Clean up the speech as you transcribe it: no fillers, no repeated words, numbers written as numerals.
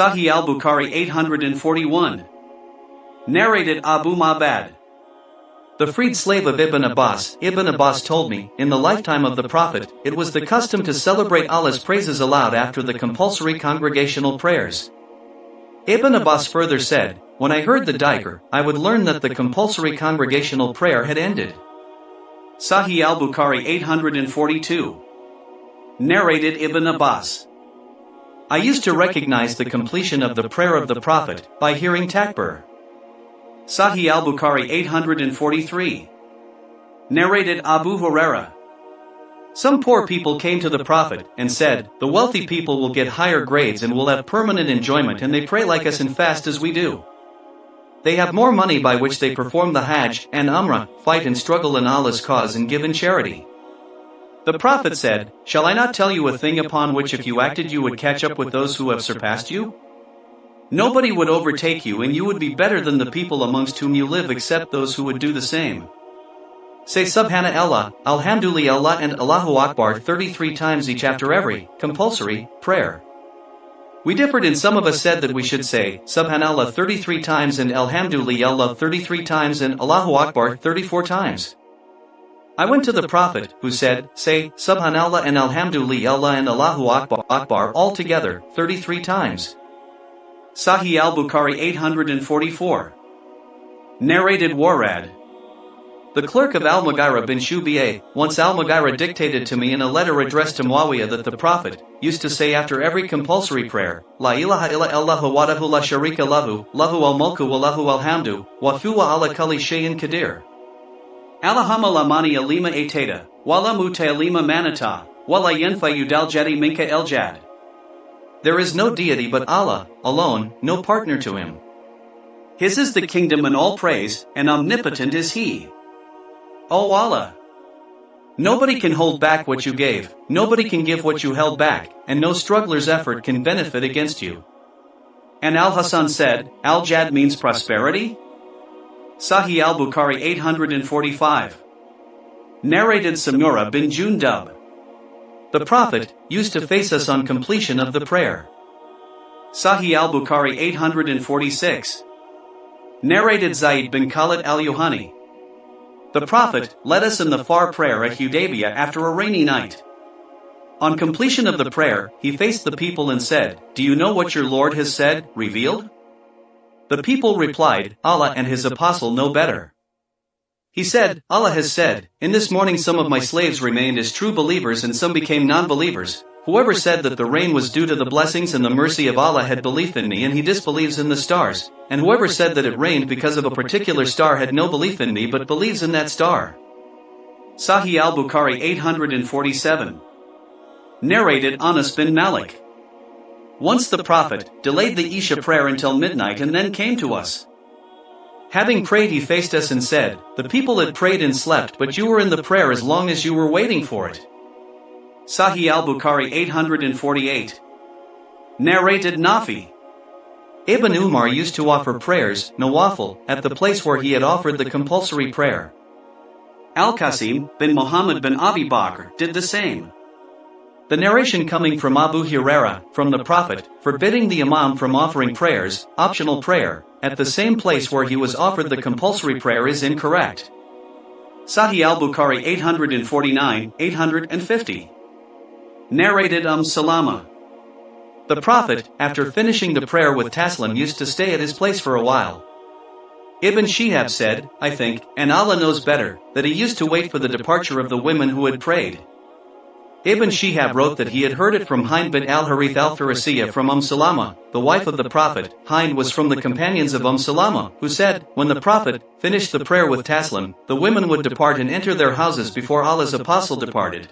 Sahih al-Bukhari 841. Narrated Abu Ma'bad. The freed slave of Ibn Abbas told me, in the lifetime of the Prophet, it was the custom to celebrate Allah's praises aloud after the compulsory congregational prayers. Ibn Abbas further said, when I heard the dhikr, I would learn that the compulsory congregational prayer had ended. Sahih al-Bukhari 842. Narrated Ibn Abbas. I used to recognize the completion of the prayer of the Prophet by hearing takbir. Sahih al-Bukhari 843. Narrated Abu Huraira. Some poor people came to the Prophet and said, the wealthy people will get higher grades and will have permanent enjoyment, and they pray like us and fast as we do. They have more money by which they perform the Hajj and Umrah, fight and struggle in Allah's cause and give in charity. The Prophet said, shall I not tell you a thing upon which if you acted you would catch up with those who have surpassed you? Nobody would overtake you and you would be better than the people amongst whom you live except those who would do the same. Say Subhanallah, Alhamdulillah and Allahu Akbar 33 times each after every compulsory prayer. We differed, and some of us said that we should say Subhanallah 33 times and Alhamdulillah 33 times and Allahu Akbar 34 times. I went to the Prophet, who said, say Subhanallah and Alhamdulillah and Allahu Akbar all together 33 times. Sahih al-Bukhari 844. Narrated Warad. The clerk of al-Mughira bin Shubayh, once al-Mughira dictated to me in a letter addressed to Muawiyah that the Prophet used to say after every compulsory prayer, La ilaha illa Allah wahdahu la sharika lahu, lahu al-mulku wa lahu al-hamdu, wa huwa ala kulli shay'in qadir. Allahumma la mani alima atata, wa la muta alima manata, wa la yanfayu dal jadi minka el jad. There is no deity but Allah, alone, no partner to him. His is the kingdom and all praise, and omnipotent is he. O Allah! Nobody can hold back what you gave, nobody can give what you held back, and no struggler's effort can benefit against you. And Al-Hasan said, Al-Jad means prosperity? Sahih al-Bukhari 845. Narrated Samura bin Jundub. The Prophet used to face us on completion of the prayer. Sahih al-Bukhari 846. Narrated Zayd bin Khalid al-Yuhani. The Prophet led us in the far prayer at Hudaybiyah after a rainy night. On completion of the prayer, he faced the people and said, do you know what your Lord has said, revealed? The people replied, Allah and his apostle know better. He said, Allah has said, in this morning some of my slaves remained as true believers and some became non-believers. Whoever said that the rain was due to the blessings and the mercy of Allah had belief in me, and he disbelieves in the stars. And whoever said that it rained because of a particular star had no belief in me but believes in that star. Sahih al-Bukhari 847. Narrated Anas bin Malik. Once the Prophet delayed the Isha prayer until midnight and then came to us. Having prayed, he faced us and said, the people had prayed and slept, but you were in the prayer as long as you were waiting for it. Sahih al-Bukhari 848. Narrated Nafi. Ibn Umar used to offer prayers, nawafil, at the place where he had offered the compulsory prayer. Al-Qasim bin Muhammad bin Abi Bakr did the same. The narration coming from Abu Huraira, from the Prophet, forbidding the Imam from offering prayers, optional prayer, at the same place where he was offered the compulsory prayer is incorrect. Sahih al-Bukhari 849, 850. Narrated Salama. The Prophet, after finishing the prayer with taslim, used to stay at his place for a while. Ibn Shihab said, I think, and Allah knows better, that he used to wait for the departure of the women who had prayed. Ibn Shihab wrote that he had heard it from Hind bin al-Harith al-Farasiyya from Salama, the wife of the Prophet. Hind was from the companions of Salama, who said, when the Prophet finished the prayer with taslim, the women would depart and enter their houses before Allah's apostle departed.